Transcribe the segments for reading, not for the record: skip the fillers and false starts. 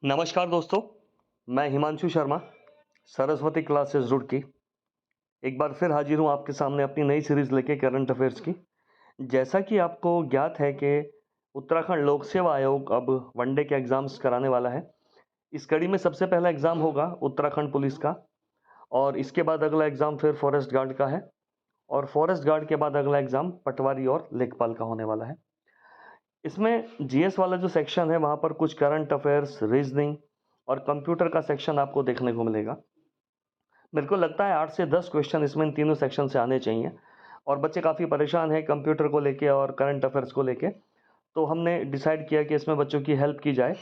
नमस्कार दोस्तों, मैं हिमांशु शर्मा, सरस्वती क्लासेस रुड़की। एक बार फिर हाजिर हूँ आपके सामने अपनी नई सीरीज़ लेके करंट अफेयर्स की। जैसा कि आपको ज्ञात है कि उत्तराखंड लोक सेवा आयोग अब वनडे के एग्ज़ाम्स कराने वाला है। इस कड़ी में सबसे पहला एग्ज़ाम होगा उत्तराखंड पुलिस का और इसके बाद अगला एग्ज़ाम फिर फॉरेस्ट गार्ड का है और फॉरेस्ट गार्ड के बाद अगला एग्ज़ाम पटवारी और लेखपाल का होने वाला है। इसमें जीएस वाला जो सेक्शन है वहाँ पर कुछ करंट अफेयर्स, रीजनिंग और कंप्यूटर का सेक्शन आपको देखने को मिलेगा। मेरे को लगता है 8 से 10 क्वेश्चन इसमें इन तीनों सेक्शन से आने चाहिए और बच्चे काफ़ी परेशान हैं कंप्यूटर को लेके और करंट अफेयर्स को लेके। तो हमने डिसाइड किया कि इसमें बच्चों की हेल्प की जाए।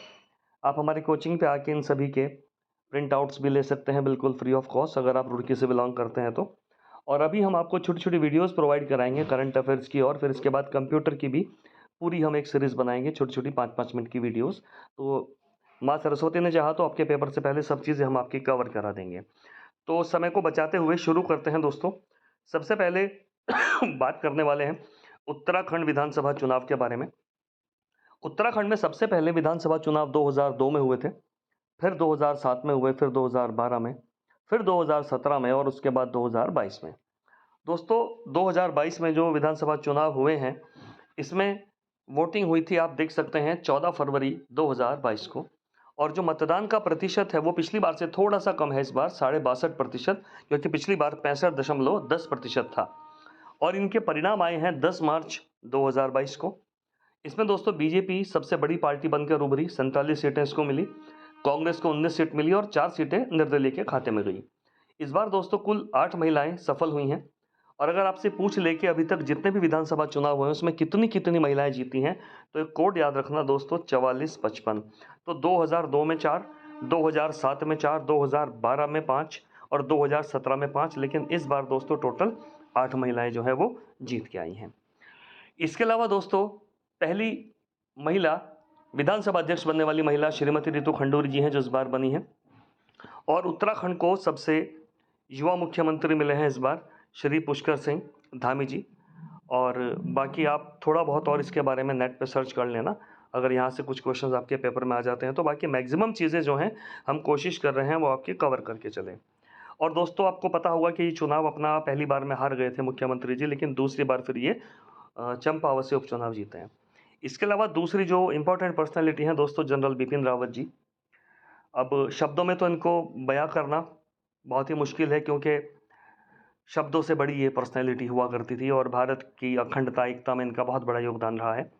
आप हमारी कोचिंग पे आके इन सभी के प्रिंट आउट्स भी ले सकते हैं बिल्कुल फ्री ऑफ कॉस्ट अगर आप रुड़की से बिलोंग करते हैं तो। और अभी हम आपको छोटी-छोटी वीडियोज़ प्रोवाइड कराएँगे करंट अफेयर्स की और फिर इसके बाद कंप्यूटर की भी पूरी हम एक सीरीज़ बनाएँगे छोटी-छोटी 5-5 मिनट की वीडियोज़। तो माँ सरस्वती ने चाहा तो आपके पेपर से पहले सब चीज़ें हम आपकी कवर करा देंगे। तो समय को बचाते हुए शुरू करते हैं दोस्तों। सबसे पहले बात करने वाले हैं उत्तराखंड विधानसभा चुनाव के बारे में। उत्तराखंड में सबसे पहले विधानसभा चुनाव 2002 में हुए थे, फिर 2007 में हुए, फिर 2012 में, फिर 2017 में और उसके बाद 2022 में। दोस्तों 2022 में जो विधानसभा चुनाव हुए हैं, इसमें वोटिंग हुई थी, आप देख सकते हैं 14 फरवरी 2022 को। और जो मतदान का प्रतिशत है वो पिछली बार से थोड़ा सा कम है इस बार 62.5%, क्योंकि पिछली बार 65.10% था। और इनके परिणाम आए हैं 10 मार्च 2022 को। इसमें दोस्तों बीजेपी सबसे बड़ी पार्टी बनकर उभरी, 47 सीटें इसको मिली। कांग्रेस को 19 सीट मिली और 4 सीटें निर्दलीय के खाते में गई। इस बार दोस्तों कुल 8 महिलाएं सफल हुई हैं। और अगर आपसे पूछ ले कि अभी तक जितने भी विधानसभा चुनाव हुए हैं उसमें कितनी कितनी महिलाएं जीती हैं, तो एक कोड याद रखना दोस्तों, 44-55। तो 2002 में 4, 2007 में 4, 2012 में 5 और 2017 में 5, लेकिन इस बार दोस्तों टोटल 8 महिलाएं जो है वो जीत के आई हैं। इसके अलावा दोस्तों पहली महिला विधानसभा अध्यक्ष बनने वाली महिला श्रीमती रितु खंडूरी जी हैं जो इस बार बनी हैं। और उत्तराखंड को सबसे युवा मुख्यमंत्री मिले हैं इस बार, श्री पुष्कर सिंह धामी जी। और बाकी आप थोड़ा बहुत और इसके बारे में नेट पे सर्च कर लेना, अगर यहाँ से कुछ क्वेश्चंस आपके पेपर में आ जाते हैं तो। बाकी मैक्सिमम चीज़ें जो हैं हम कोशिश कर रहे हैं वो आपकी कवर करके चलें। और दोस्तों आपको पता होगा कि ये चुनाव अपना पहली बार में हार गए थे मुख्यमंत्री जी, लेकिन दूसरी बार फिर ये चंपावत से उपचुनाव जीते हैं। इसके अलावा दूसरी जो इम्पोर्टेंट पर्सनैलिटी हैं दोस्तों, जनरल बिपिन रावत जी। अब शब्दों में तो इनको बयां करना बहुत ही मुश्किल है, क्योंकि शब्दों से बड़ी ये पर्सनैलिटी हुआ करती थी और भारत की अखंडता एकता में इनका बहुत बड़ा योगदान रहा है।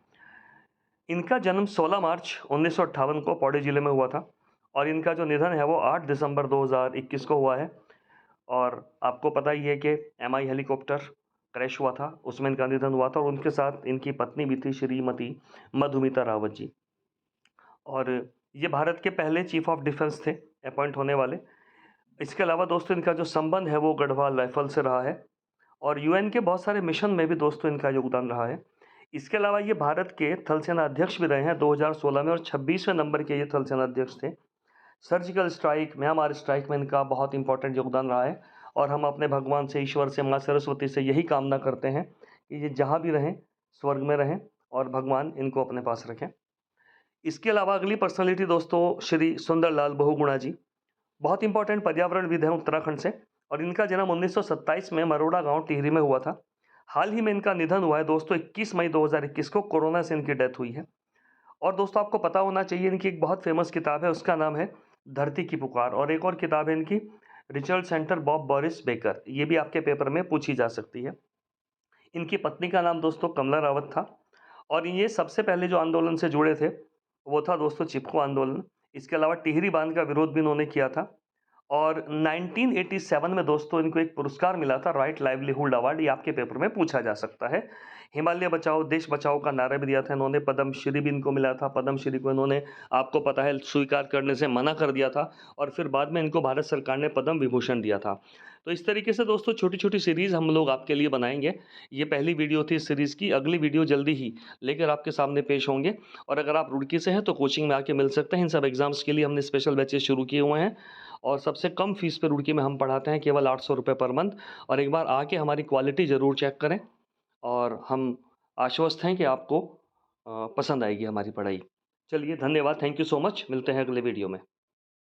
इनका जन्म 16 मार्च 1958 को पौड़ी जिले में हुआ था और इनका जो निधन है वो 8 दिसंबर 2021 को हुआ है। और आपको पता ही है कि MI हेलीकॉप्टर क्रैश हुआ था, उसमें इनका निधन हुआ था और उनके साथ इनकी पत्नी भी थी, श्रीमती मधुमिता रावत जी। और ये भारत के पहले चीफ ऑफ डिफेंस थे अपॉइंट होने वाले। इसके अलावा दोस्तों इनका जो संबंध है वो गढ़वाल राइफल से रहा है और UN के बहुत सारे मिशन में भी दोस्तों इनका योगदान रहा है। इसके अलावा ये भारत के थल सेना अध्यक्ष भी रहे हैं 2016 में और 26वें नंबर के ये थल सेना अध्यक्ष थे। सर्जिकल स्ट्राइक, म्यांमार स्ट्राइक में इनका बहुत इंपॉर्टेंट योगदान रहा है और हम अपने भगवान से, ईश्वर से, माँ सरस्वती से यही कामना करते हैं कि ये जहाँ भी रहें स्वर्ग में रहें और भगवान इनको अपने पास रखें। इसके अलावा अगली पर्सनैलिटी दोस्तों श्री सुंदरलाल बहुगुणा जी, बहुत इंपॉर्टेंट पर्यावरणविद हैं उत्तराखंड से और इनका जन्म 1927 में मरोड़ा गांव टिहरी में हुआ था। हाल ही में इनका निधन हुआ है दोस्तों, 21 मई 2021 को कोरोना से इनकी डेथ हुई है। और दोस्तों आपको पता होना चाहिए इनकी एक बहुत फेमस किताब है, उसका नाम है धरती की पुकार। और एक और किताब है इनकी, Richard centre Bob Boris Becker, ये भी आपके पेपर में पूछी जा सकती है। इनकी पत्नी का नाम दोस्तों कमला रावत था और ये सबसे पहले जो आंदोलन से जुड़े थे वो था दोस्तों चिपको आंदोलन। इसके अलावा टिहरी बांध का विरोध भी इन्होंने किया था। और 1987 में दोस्तों इनको एक पुरस्कार मिला था, राइट लाइवलीहुड अवार्ड, ये आपके पेपर में पूछा जा सकता है। हिमालय बचाओ देश बचाओ का नारा भी दिया था इन्होंने। पद्मश्री भी इनको मिला था, पद्मश्री को इन्होंने आपको पता है स्वीकार करने से मना कर दिया था और फिर बाद में इनको भारत सरकार ने पद्म विभूषण दिया था। तो इस तरीके से दोस्तों छोटी छोटी सीरीज़ हम लोग आपके लिए बनाएंगे। ये पहली वीडियो थी इस सीरीज़ की, अगली वीडियो जल्दी ही लेकर आपके सामने पेश होंगे। और अगर आप रुड़की से हैं तो कोचिंग में आके मिल सकते हैं। इन सब एग्जाम्स के लिए हमने स्पेशल बैचेस शुरू किए हुए हैं और सबसे कम फीस पे रुड़की में हम पढ़ाते हैं, केवल 800 रुपये पर मंथ। और एक बार आके हमारी क्वालिटी ज़रूर चेक करें और हम आश्वस्त हैं कि आपको पसंद आएगी हमारी पढ़ाई। चलिए धन्यवाद, थैंक यू सो मच, मिलते हैं अगले वीडियो में।